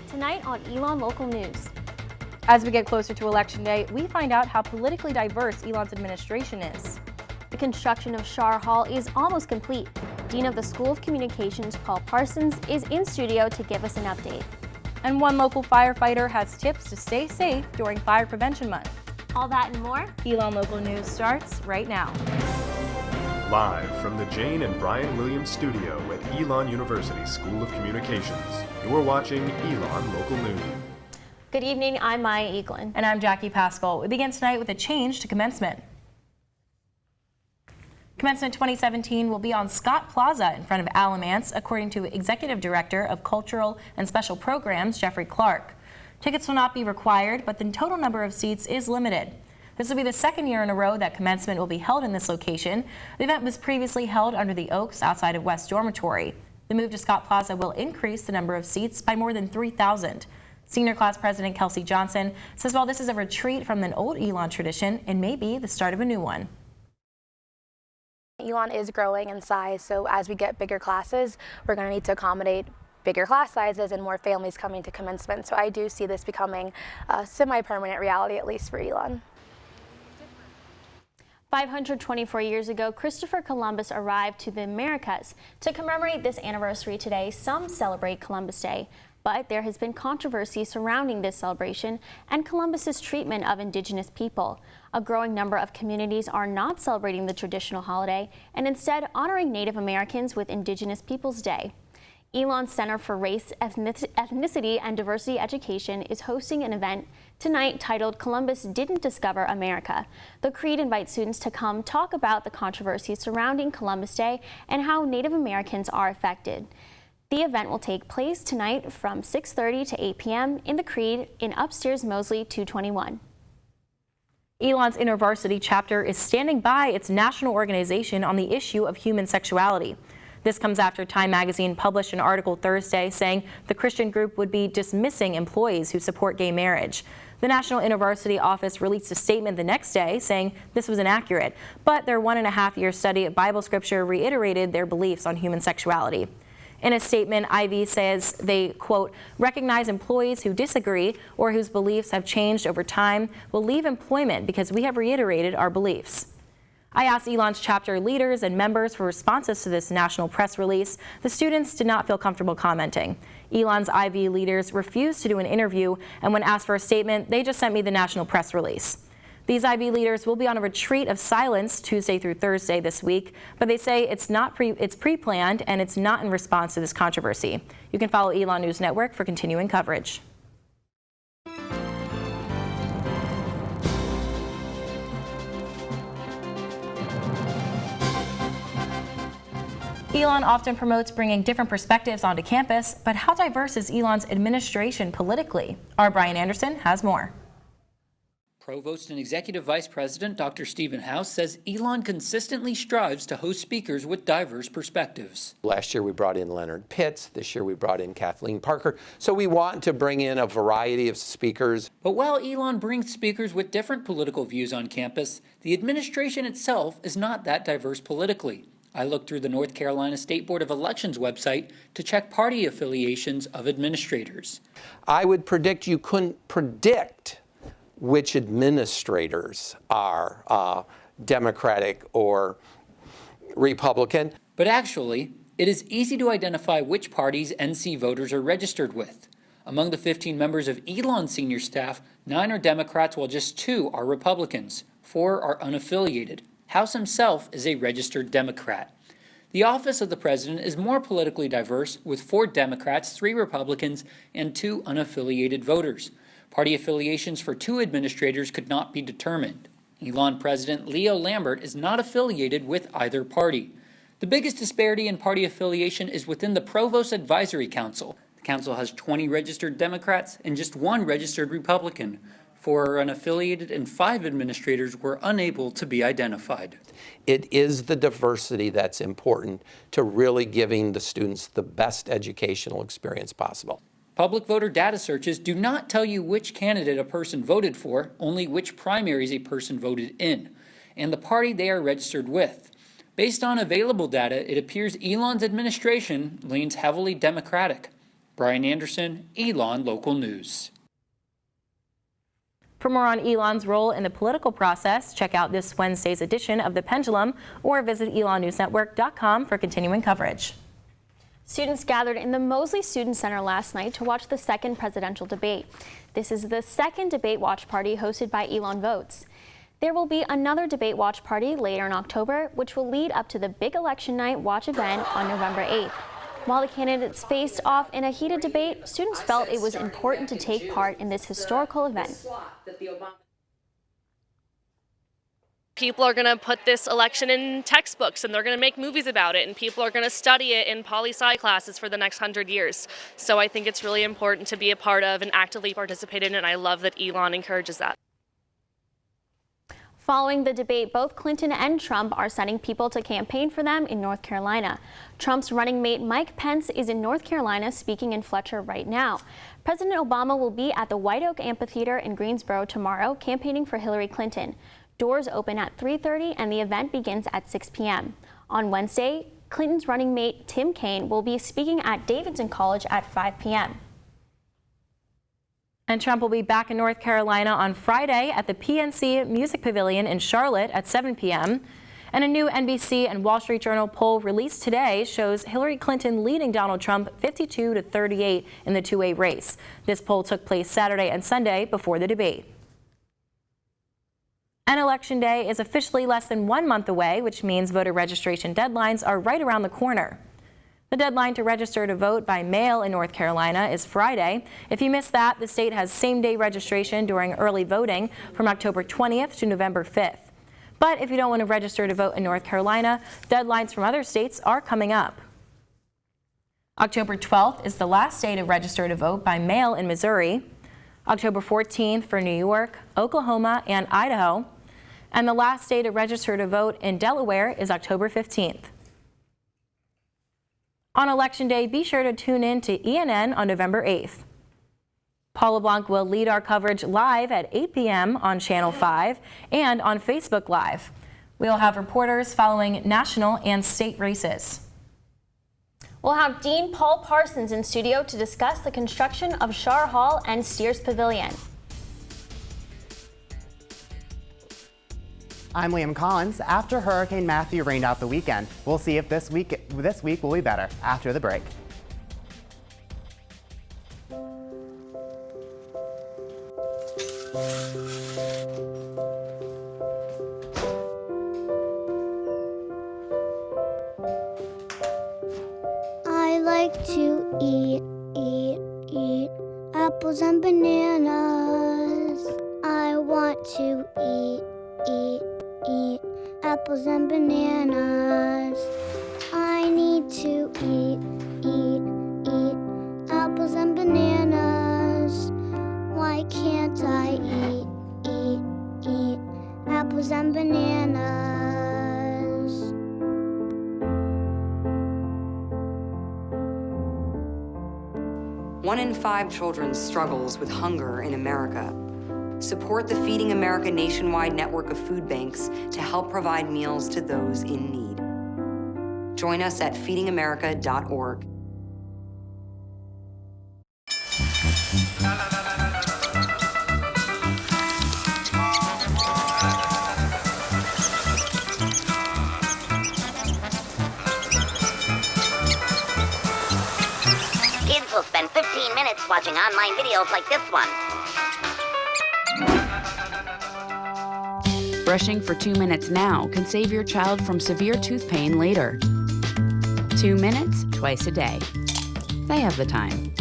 Tonight on Elon Local News. As we get closer to Election Day, we find out how politically diverse Elon's administration is. The construction of Shar Hall is almost complete. Dean of the School of Communications, Paul Parsons, is in studio to give us an update. And one local firefighter has tips to stay safe during Fire Prevention Month. All that and more. Elon Local News starts right now. Live from the Jane and Brian Williams studio at Elon University School of Communications, you're watching Elon Local News. Good evening, I'm Maya Eaglin. And I'm Jackie Pascal. We begin tonight with a change to commencement. Commencement 2017 will be on Scott Plaza in front of Alamance, according to Executive Director of Cultural and Special Programs, Jeffrey Clark. Tickets will not be required, but the total number of seats is limited. This will be the second year in a row that commencement will be held in this location. The event was previously held under the Oaks outside of West Dormitory. The move to Scott Plaza will increase the number of seats by more than 3,000. Senior class president Kelsey Johnson says while this is a retreat from an old Elon tradition, it may be the start of a new one. Elon is growing in size, so as we get bigger classes, we're going to need to accommodate bigger class sizes and more families coming to commencement. So I do see this becoming a semi-permanent reality, at least for Elon. 524 years ago, Christopher Columbus arrived to the Americas. To commemorate this anniversary today, some celebrate Columbus Day. But there has been controversy surrounding this celebration and Columbus's treatment of indigenous people. A growing number of communities are not celebrating the traditional holiday and instead honoring Native Americans with Indigenous Peoples Day. Elon Center for Race, Ethnicity, and Diversity Education is hosting an event tonight titled Columbus Didn't Discover America. The Creed invites students to come talk about the controversy surrounding Columbus Day and how Native Americans are affected. The event will take place tonight from 6:30 to 8 p.m. in the Creed in upstairs Mosley 221. Elon's Intervarsity chapter is standing by its national organization on the issue of human sexuality. This comes after Time magazine published an article Thursday saying the Christian group would be dismissing employees who support gay marriage. The National Intervarsity office released a statement the next day saying this was inaccurate, but their 1.5-year study of Bible scripture reiterated their beliefs on human sexuality. In a statement, IV says they, quote, recognize employees who disagree or whose beliefs have changed over time will leave employment because we have reiterated our beliefs. I asked Elon's chapter leaders and members for responses to this national press release. The students did not feel comfortable commenting. Elon's IV leaders refused to do an interview, and when asked for a statement, they just sent me the national press release. These IV leaders will be on a retreat of silence Tuesday through Thursday this week, but they say it's pre-planned and it's not in response to this controversy. You can follow Elon News Network for continuing coverage. Elon often promotes bringing different perspectives onto campus, but how diverse is Elon's administration politically? Our Brian Anderson has more. Provost and Executive Vice President Dr. Stephen House says Elon consistently strives to host speakers with diverse perspectives. Last year we brought in Leonard Pitts. This year we brought in Kathleen Parker. So we want to bring in a variety of speakers. But while Elon brings speakers with different political views on campus, the administration itself is not that diverse politically. I looked through the North Carolina State Board of Elections website to check party affiliations of administrators. I would predict you couldn't predict which administrators are Democratic or Republican. But actually, it is easy to identify which parties NC voters are registered with. Among the 15 members of Elon's senior staff, 9 are Democrats while just 2 are Republicans. 4 are unaffiliated. House himself is a registered Democrat. The office of the president is more politically diverse, with 4 Democrats, 3 Republicans, and 2 unaffiliated voters. Party affiliations for 2 administrators could not be determined. Elon President Leo Lambert is not affiliated with either party. The biggest disparity in party affiliation is within the Provost Advisory Council. The council has 20 registered Democrats and just 1 registered Republican. 4 are unaffiliated and 5 administrators were unable to be identified. It is the diversity that's important to really giving the students the best educational experience possible. Public voter data searches do not tell you which candidate a person voted for, only which primaries a person voted in, and the party they are registered with. Based on available data, it appears Elon's administration leans heavily Democratic. Brian Anderson, Elon Local News. For more on Elon's role in the political process, check out this Wednesday's edition of The Pendulum or visit elonnewsnetwork.com for continuing coverage. Students gathered in the Mosley Student Center last night to watch the second presidential debate. This is the second debate watch party hosted by Elon Votes. There will be another debate watch party later in October, which will lead up to the big election night watch event on November 8th. While the candidates faced off in a heated debate, students felt it was important to take part in this historical event. People are going to put this election in textbooks and they're going to make movies about it, and people are going to study it in poli-sci classes for the next 100 years. So I think it's really important to be a part of and actively participate in it, and I love that Elon encourages that. Following the debate, both Clinton and Trump are sending people to campaign for them in North Carolina. Trump's running mate Mike Pence is in North Carolina speaking in Fletcher right now. President Obama will be at the White Oak Amphitheater in Greensboro tomorrow campaigning for Hillary Clinton. Doors open at 3:30 and the event begins at 6 p.m. On Wednesday, Clinton's running mate Tim Kaine will be speaking at Davidson College at 5 p.m. And Trump will be back in North Carolina on Friday at the PNC Music Pavilion in Charlotte at 7 p.m. And a new NBC and Wall Street Journal poll released today shows Hillary Clinton leading Donald Trump 52-38 in the two-way race. This poll took place Saturday and Sunday before the debate. And Election Day is officially less than 1 month away, which means voter registration deadlines are right around the corner. The deadline to register to vote by mail in North Carolina is Friday. If you missed that, the state has same-day registration during early voting from October 20th to November 5th. But if you don't want to register to vote in North Carolina, deadlines from other states are coming up. October 12th is the last day to register to vote by mail in Missouri. October 14th for New York, Oklahoma, and Idaho. And the last day to register to vote in Delaware is October 15th. On Election Day, be sure to tune in to ENN on November 8th. Paula Blanc will lead our coverage live at 8 p.m. on Channel 5 and on Facebook Live. We'll have reporters following national and state races. We'll have Dean Paul Parsons in studio to discuss the construction of Shar Hall and Steers Pavilion. I'm Liam Collins. After Hurricane Matthew rained out the weekend, we'll see if this week will be better after the break. I like to eat apples and bananas. I want to eat apples and bananas. I need to eat apples and bananas. Why can't I eat apples and bananas? One in 5 children struggles with hunger in America. Support the Feeding America nationwide network of food banks to help provide meals to those in need. Join us at feedingamerica.org. Kids will spend 15 minutes watching online videos like this one. Brushing for 2 minutes now can save your child from severe tooth pain later. 2 minutes, twice a day. They have the time.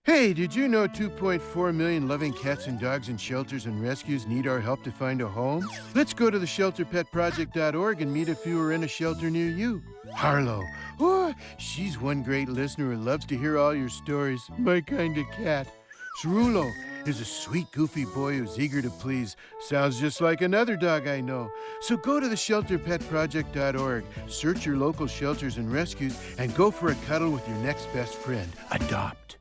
Hey, did you know 2.4 million loving cats and dogs in shelters and rescues need our help to find a home? Let's go to the shelterpetproject.org and meet if you are in a shelter near you. Harlow. Oh, she's one great listener who loves to hear all your stories. My kind of cat. Cerulo is a sweet, goofy boy who's eager to please. Sounds just like another dog I know. So go to the shelterpetproject.org, search your local shelters and rescues, and go for a cuddle with your next best friend. Adopt.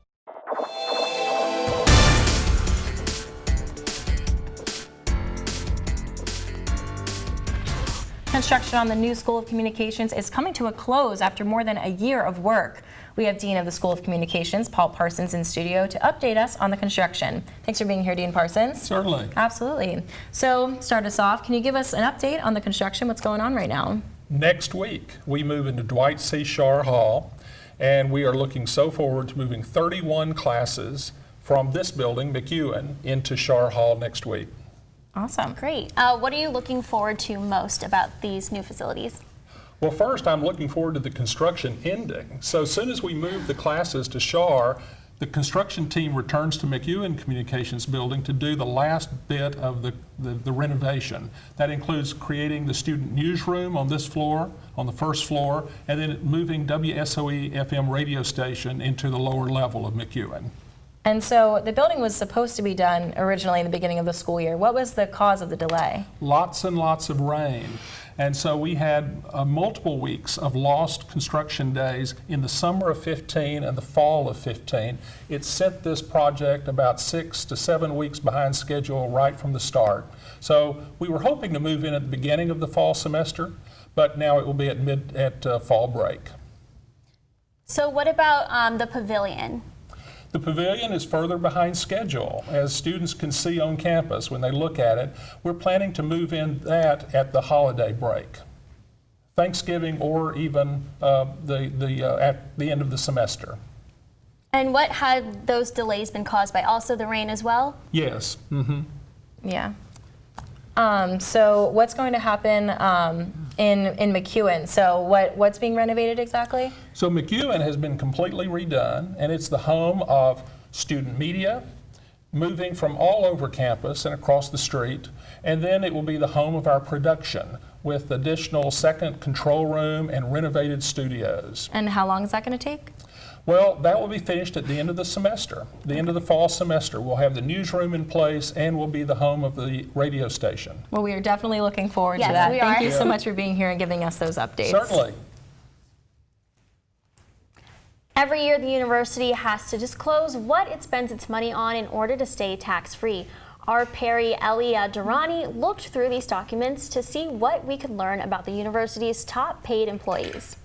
Construction on the new School of Communications is coming to a close after more than a year of work. We have Dean of the School of Communications, Paul Parsons, in studio to update us on the construction. Thanks for being here, Dean Parsons. Certainly. Absolutely. So, start us off. Can you give us an update on the construction? What's going on right now? Next week, we move into Dwight C. Schar Hall, and we are looking so forward to moving 31 classes from this building, McEwen, into Schar Hall next week. Awesome. Great. What are you looking forward to most about these new facilities? Well, first, I'm looking forward to the construction ending. So as soon as we move the classes to Schar, the construction team returns to McEwen Communications Building to do the last bit of the renovation. That includes creating the student newsroom on this floor, on the first floor, and then moving WSOE FM radio station into the lower level of McEwen. And so the building was supposed to be done originally in the beginning of the school year. What was the cause of the delay? Lots and lots of rain. And so we had multiple weeks of lost construction days in the summer of 15 and the fall of 15. It set this project about 6 to 7 weeks behind schedule right from the start. So we were hoping to move in at the beginning of the fall semester, but now it will be at fall break. So what about the pavilion? The pavilion is further behind schedule. As students can see on campus when they look at it, we're planning to move in that at the holiday break, Thanksgiving, or even at the end of the semester. And what had those delays been caused by? Also the rain as well? Yes. Mm-hmm. Yeah. So what's going to happen in McEwen? So what's being renovated exactly? So McEwen has been completely redone, and it's the home of student media, moving from all over campus and across the street, and then it will be the home of our production with additional second control room and renovated studios. And how long is that going to take? Well, that will be finished at the end of the semester, the end of the fall semester. We'll have the newsroom in place, and will be the home of the radio station. Well, we are definitely looking forward to that. We Thank are. you so much for being here and giving us those updates. Certainly. Every year, the university has to disclose what it spends its money on in order to stay tax-free. Our Perry Elia Durrani looked through these documents to see what we could learn about the university's top paid employees.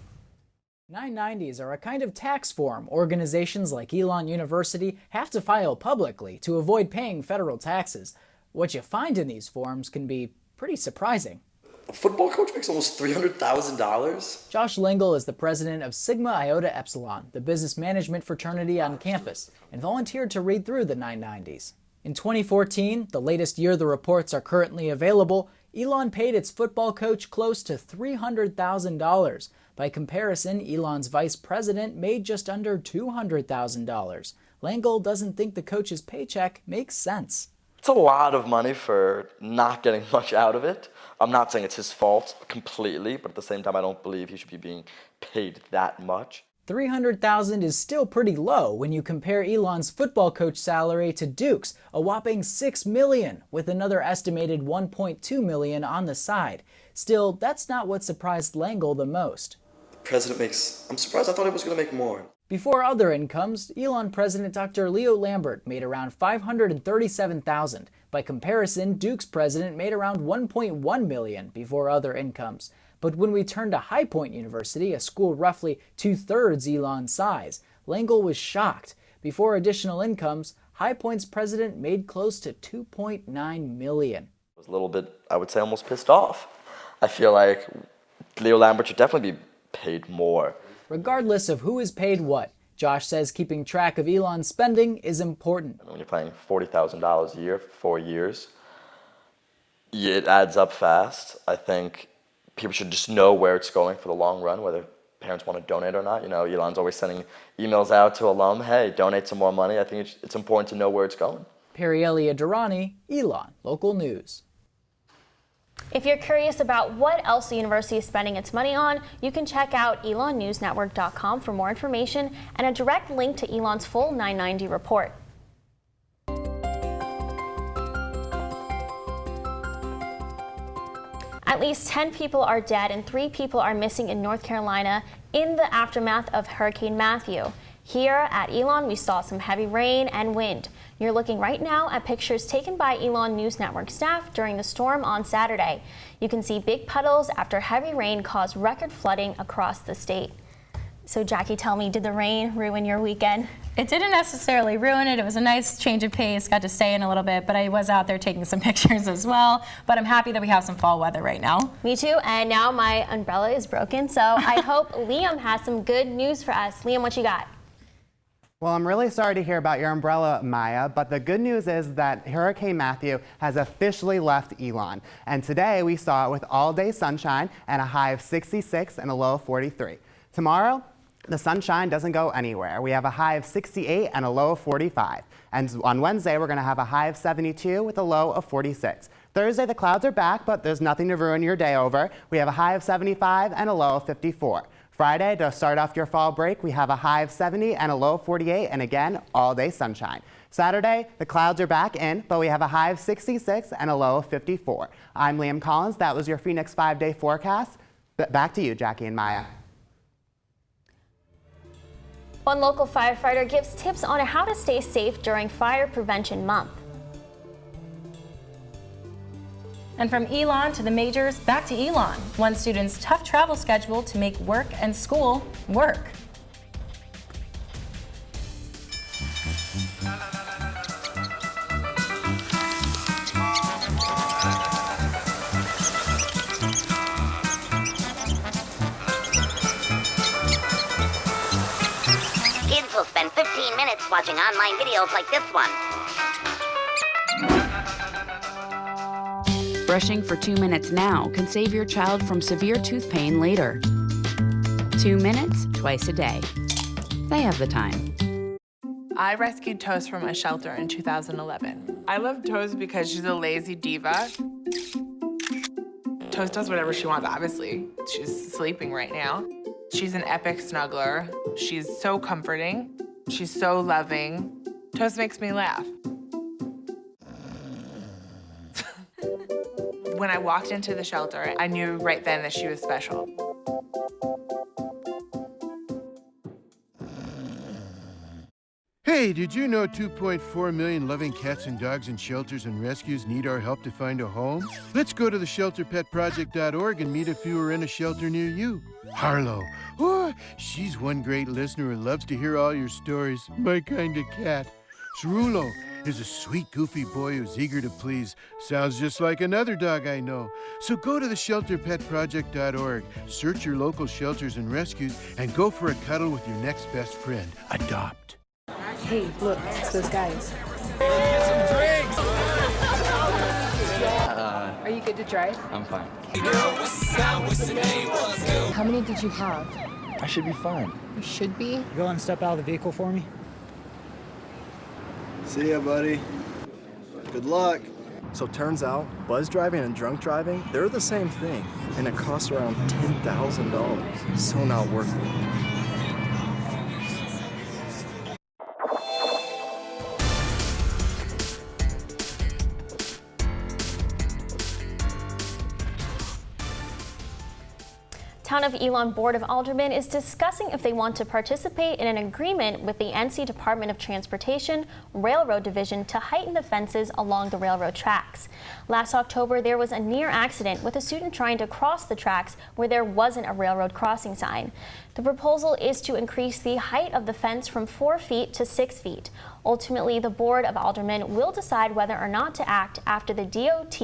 990s are a kind of tax form organizations like Elon University have to file publicly to avoid paying federal taxes. What you find in these forms can be pretty surprising. A football coach makes almost $300,000? Josh Lingle is the president of Sigma Iota Epsilon, the business management fraternity on campus, and volunteered to read through the 990s. In 2014, the latest year the reports are currently available, Elon paid its football coach close to $300,000. By comparison, Elon's vice president made just under $200,000. Langle doesn't think the coach's paycheck makes sense. It's a lot of money for not getting much out of it. I'm not saying it's his fault completely, but at the same time, I don't believe he should be being paid that much. $300,000 is still pretty low when you compare Elon's football coach salary to Duke's, a whopping $6 million, with another estimated $1.2 million on the side. Still, that's not what surprised Langle the most. I'm surprised. I thought he was going to make more. Before other incomes, Elon President Dr. Leo Lambert made around $537,000. By comparison, Duke's president made around $1.1 million before other incomes. But when we turn to High Point University, a school roughly 2/3 Elon's size, Langle was shocked. Before additional incomes, High Point's president made close to $2.9 million. I was a little bit, I would say, almost pissed off. I feel like Leo Lambert should definitely be paid more. Regardless of who is paid what, Josh says keeping track of Elon's spending is important. When you're paying $40,000 a year for 4 years, it adds up fast. I think people should just know where it's going for the long run, whether parents want to donate or not. You know, Elon's always sending emails out to alum, hey, donate some more money. I think it's important to know where it's going. Perry Elia Durrani, Elon, Local News. If you're curious about what else the university is spending its money on, you can check out elonnewsnetwork.com for more information and a direct link to Elon's full 990 report. At least 10 people are dead and 3 people are missing in North Carolina in the aftermath of Hurricane Matthew. Here at Elon, we saw some heavy rain and wind. You're looking right now at pictures taken by Elon News Network staff during the storm on Saturday. You can see big puddles after heavy rain caused record flooding across the state. So Jackie, tell me, did the rain ruin your weekend? It didn't necessarily ruin it. It was a nice change of pace, got to stay in a little bit, but I was out there taking some pictures as well. But I'm happy that we have some fall weather right now. Me too, and now my umbrella is broken, so I hope Liam has some good news for us. Liam, what you got? Well, I'm really sorry to hear about your umbrella, Maya, but the good news is that Hurricane Matthew has officially left Elon. And today we saw it with all-day sunshine and a high of 66 and a low of 43. Tomorrow, the sunshine doesn't go anywhere. We have a high of 68 and a low of 45. And on Wednesday, we're going to have a high of 72 with a low of 46. Thursday, the clouds are back, but there's nothing to ruin your day over. We have a high of 75 and a low of 54. Friday, to start off your fall break, we have a high of 70 and a low of 48, and again, all-day sunshine. Saturday, the clouds are back in, but we have a high of 66 and a low of 54. I'm Liam Collins. That was your Phoenix 5-day forecast. Back to you, Jackie and Maya. One local firefighter gives tips on how to stay safe during Fire Prevention Month. And from Elon to the majors, back to Elon. One student's tough travel schedule to make work and school work. Kids will spend 15 minutes watching online videos like this one. Brushing for 2 minutes now can save your child from severe tooth pain later. 2 minutes, twice a day. They have the time. I rescued Toast from a shelter in 2011. I love Toast because she's a lazy diva. Toast does whatever she wants, obviously. She's sleeping right now. She's an epic snuggler. She's so comforting. She's so loving. Toast makes me laugh. When I walked into the shelter, I knew right then that she was special. Hey, did you know 2.4 million loving cats and dogs in shelters and rescues need our help to find a home? Let's go to the shelterpetproject.org and meet a few who are in a shelter near you. Harlow, oh, she's one great listener and loves to hear all your stories. My kind of cat. Cerulo is a sweet, goofy boy who's eager to please. Sounds just like another dog I know. So go to the shelterpetproject.org, search your local shelters and rescues, and go for a cuddle with your next best friend. Adopt. Hey, look, it's those guys. Are you good to drive? I'm fine. How many did you have? I should be fine. You should be. Go and step out of the vehicle for me. See ya, buddy. Good luck. So turns out, buzz driving and drunk driving, they're the same thing, and it costs around $10,000. So not worth it. Town of Elon Board of Aldermen is discussing if they want to participate in an agreement with the NC Department of Transportation Railroad Division to heighten the fences along the railroad tracks. Last October, there was a near accident with a student trying to cross the tracks where there wasn't a railroad crossing sign. The proposal is to increase the height of the fence from 4 feet to 6 feet. Ultimately, the Board of Aldermen will decide whether or not to act after the DOT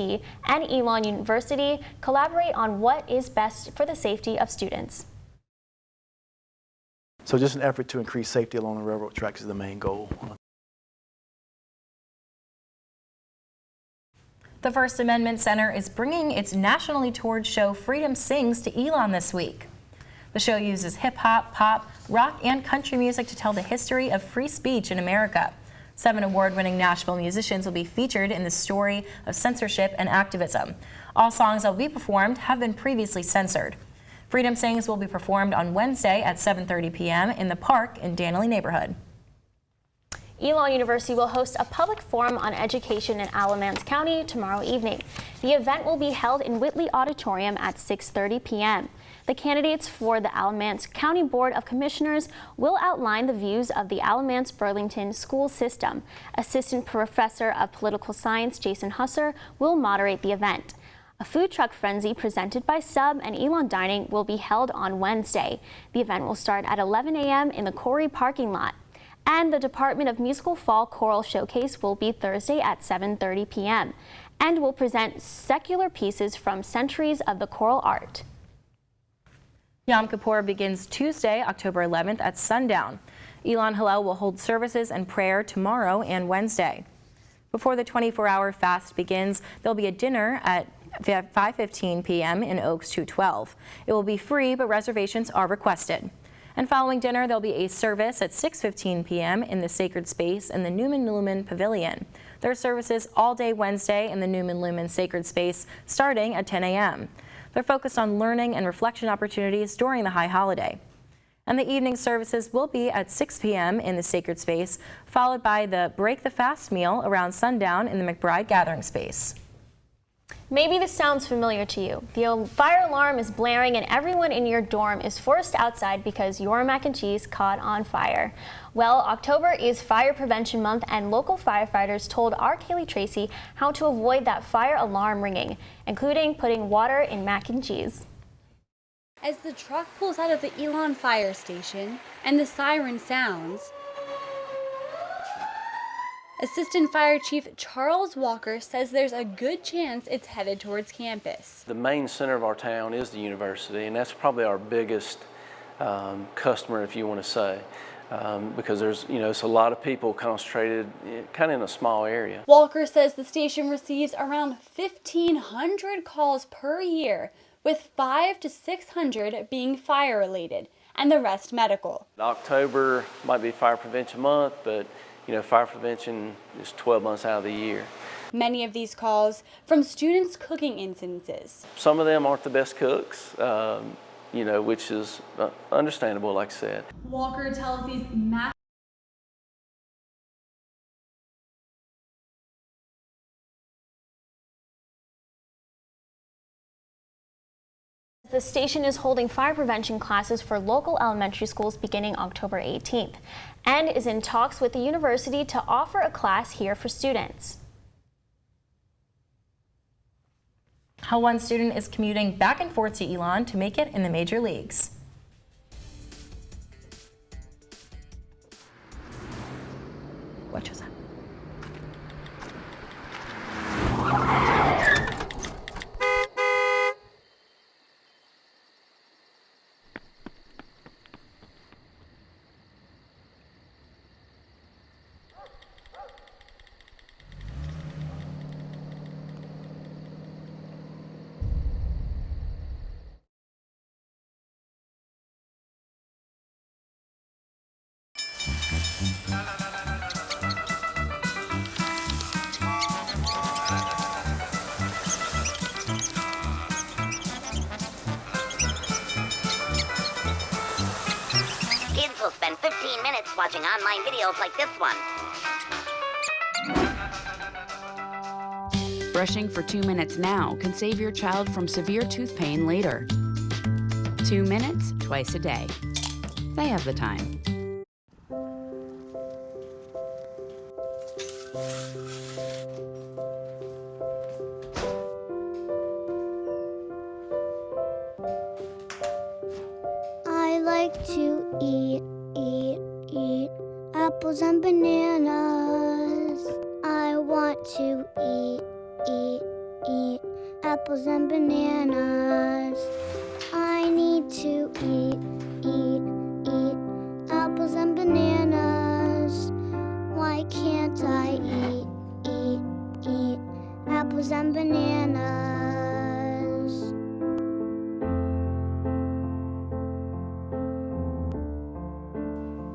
and Elon University collaborate on what is best for the safety of students. So just an effort to increase safety along the railroad tracks is the main goal. The First Amendment Center is bringing its nationally toured show Freedom Sings to Elon this week. The show uses hip-hop, pop, rock, and country music to tell the history of free speech in America. 7 award-winning Nashville musicians will be featured in the story of censorship and activism. All songs that will be performed have been previously censored. Freedom Sings will be performed on Wednesday at 7:30 p.m. in the park in Danley neighborhood. Elon University will host a public forum on education in Alamance County tomorrow evening. The event will be held in Whitley Auditorium at 6:30 p.m. The candidates for the Alamance County Board of Commissioners will outline the views of the Alamance-Burlington school system. Assistant Professor of Political Science Jason Husser will moderate the event. A food truck frenzy presented by Sub and Elon Dining will be held on Wednesday. The event will start at 11 a.m. in the Corey parking lot. And the Department of Musical Fall Choral Showcase will be Thursday at 7:30 p.m. and will present secular pieces from centuries of the choral art. Yom Kippur begins Tuesday, October 11th at sundown. Elon Hillel will hold services and prayer tomorrow and Wednesday. Before the 24-hour fast begins, there'll be a dinner at 5:15 p.m. in Oaks 212. It will be free, but reservations are requested. And following dinner, there'll be a service at 6:15 p.m. in the Sacred Space in the Newman Lumen Pavilion. There are services all day Wednesday in the Newman Lumen Sacred Space starting at 10 a.m. They're focused on learning and reflection opportunities during the high holiday. And the evening services will be at 6 p.m. in the Sacred Space, followed by the Break the Fast meal around sundown in the McBride Gathering Space. Maybe this sounds familiar to you. The fire alarm is blaring and everyone in your dorm is forced outside because your mac and cheese caught on fire. Well, October is Fire Prevention Month and local firefighters told our Kaylee Tracy how to avoid that fire alarm ringing, including putting water in mac and cheese. As the truck pulls out of the Elon fire station and the siren sounds, Assistant Fire Chief Charles Walker says there's a good chance it's headed towards campus. The main center of our town is the university, and that's probably our biggest customer, if you want to say, because there's, it's a lot of people concentrated kind of in a small area. Walker says the station receives around 1,500 calls per year, with 500 to 600 being fire-related, and the rest medical. October might be Fire Prevention Month, but fire prevention is 12 months out of the year. Many of these calls from students' cooking incidences. Some of them aren't the best cooks, which is understandable, like I said. Walker tells these The station is holding fire prevention classes for local elementary schools beginning October 18th and is in talks with the university to offer a class here for students. How one student is commuting back and forth to Elon to make it in the major leagues. What was that? Kids will spend 15 minutes watching online videos like this one. Brushing for 2 minutes now can save your child from severe tooth pain later. 2 minutes twice a day. They have the time. I like to eat apples and bananas. I want to eat apples and bananas. I need to eat apples and bananas. Why can't I eat apples and bananas?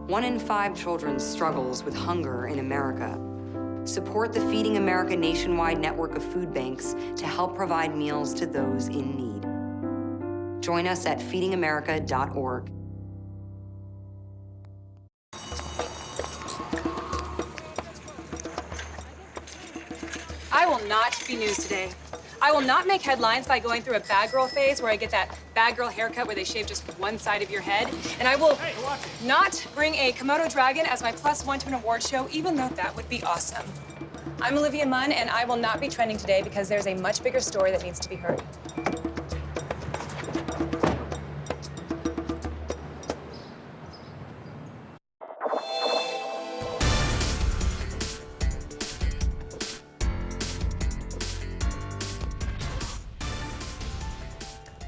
1 in 5 children struggles with hunger in America. Support the Feeding America nationwide network of food banks to help provide meals to those in need. Join us at feedingamerica.org. I will not be news today. I will not make headlines by going through a bad girl phase where I get that bad girl haircut where they shave just one side of your head. And I will not bring a Komodo dragon as my +1 to an award show, even though that would be awesome. I'm Olivia Munn, and I will not be trending today because there's a much bigger story that needs to be heard.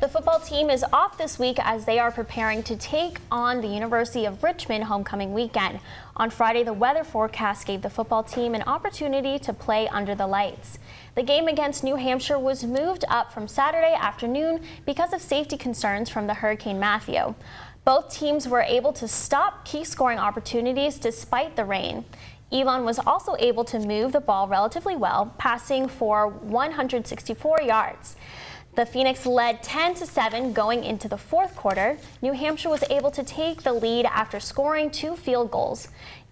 The football team is off this week as they are preparing to take on the University of Richmond homecoming weekend. On Friday, the weather forecast gave the football team an opportunity to play under the lights. The game against New Hampshire was moved up from Saturday afternoon because of safety concerns from the Hurricane Matthew. Both teams were able to stop key scoring opportunities despite the rain. Elon was also able to move the ball relatively well, passing for 164 yards. The Phoenix led 10-7 going into the fourth quarter. New Hampshire was able to take the lead after scoring 2 field goals.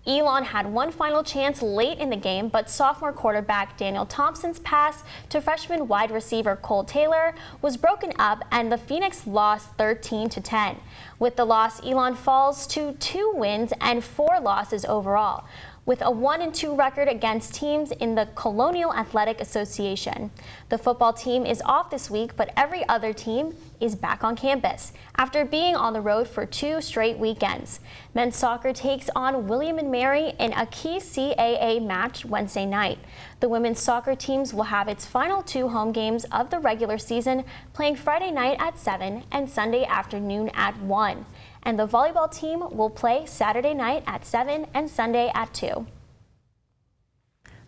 Elon had one final chance late in the game, but sophomore quarterback Daniel Thompson's pass to freshman wide receiver Cole Taylor was broken up, and the Phoenix lost 13-10. With the loss, Elon falls to 2 wins and 4 losses overall, with a 1-2 record against teams in the Colonial Athletic Association. The football team is off this week, but every other team is back on campus after being on the road for 2 straight weekends. Men's soccer takes on William & Mary in a key CAA match Wednesday night. The women's soccer teams will have its final 2 home games of the regular season, playing Friday night at 7 and Sunday afternoon at 1. And the volleyball team will play Saturday night at 7 and Sunday at 2.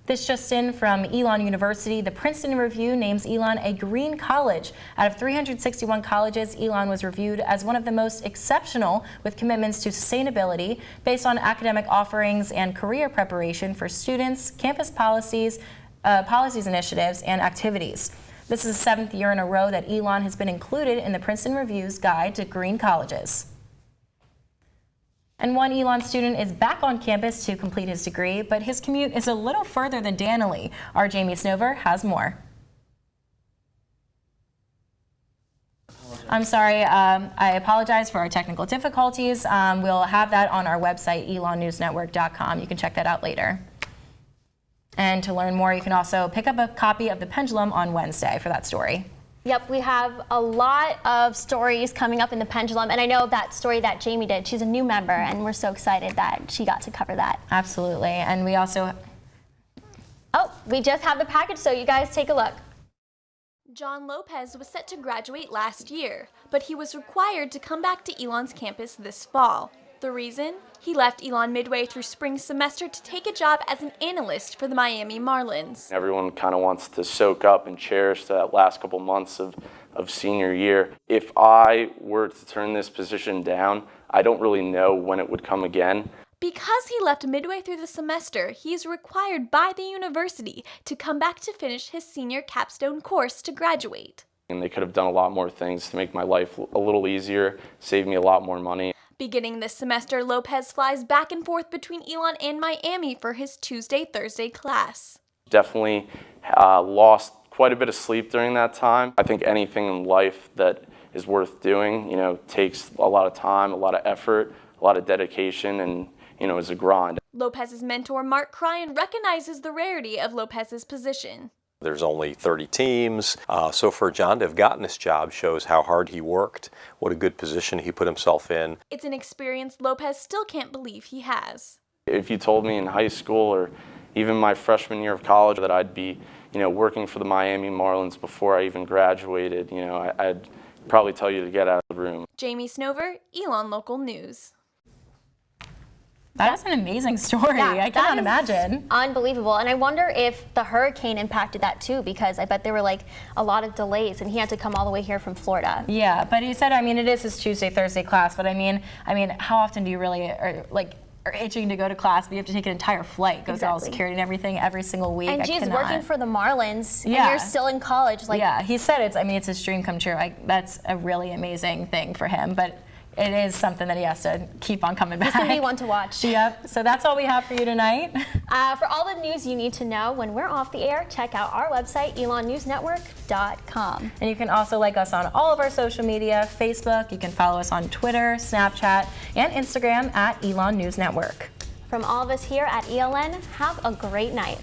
This just in from Elon University. The Princeton Review names Elon a green college. Out of 361 colleges, Elon was reviewed as one of the most exceptional with commitments to sustainability based on academic offerings and career preparation for students, campus policies, initiatives, and activities. This is the 7th year in a row that Elon has been included in the Princeton Review's Guide to Green Colleges. And one Elon student is back on campus to complete his degree, but his commute is a little further than Danley. Our Jamie Snover has more. I'm sorry, I apologize for our technical difficulties. We'll have that on our website, elonnewsnetwork.com. You can check that out later. And to learn more, you can also pick up a copy of The Pendulum on Wednesday for that story. Yep, we have a lot of stories coming up in The Pendulum, and I know that story that Jamie did. She's a new member, and we're so excited that she got to cover that. Absolutely, and we also... Oh, we just have the package, so you guys take a look. John Lopez was set to graduate last year, but he was required to come back to Elon's campus this fall. The reason? He left Elon midway through spring semester to take a job as an analyst for the Miami Marlins. Everyone kind of wants to soak up and cherish that last couple months of senior year. If I were to turn this position down, I don't really know when it would come again. Because he left midway through the semester, he is required by the university to come back to finish his senior capstone course to graduate. And they could have done a lot more things to make my life a little easier, save me a lot more money. Beginning this semester, Lopez flies back and forth between Elon and Miami for his Tuesday-Thursday class. Definitely lost quite a bit of sleep during that time. I think anything in life that is worth doing, takes a lot of time, a lot of effort, a lot of dedication, and, is a grind. Lopez's mentor, Mark Cryan, recognizes the rarity of Lopez's position. There's only 30 teams, so for John to have gotten this job shows how hard he worked, what a good position he put himself in. It's an experience Lopez still can't believe he has. If you told me in high school or even my freshman year of college that I'd be, working for the Miami Marlins before I even graduated, I'd probably tell you to get out of the room. Jamie Snover, Elon Local News. That was an amazing story. Yeah, I cannot imagine. Unbelievable. And I wonder if the hurricane impacted that too, because I bet there were a lot of delays and he had to come all the way here from Florida. Yeah, but he said, it is his Tuesday-Thursday class, but I mean, how often do you really are itching to go to class, but you have to take an entire flight, go through all the security and everything every single week. And she's working for the Marlins, and Yeah. you're still in college. Yeah, he said it's his dream come true. That's a really amazing thing for him, but it is something that he has to keep on coming back. He's going to be one to watch. Yep, so that's all we have for you tonight. For all the news you need to know when we're off the air, check out our website, elonnewsnetwork.com. And you can also like us on all of our social media, Facebook. You can follow us on Twitter, Snapchat, and Instagram at Elon News Network. From all of us here at ELN, have a great night.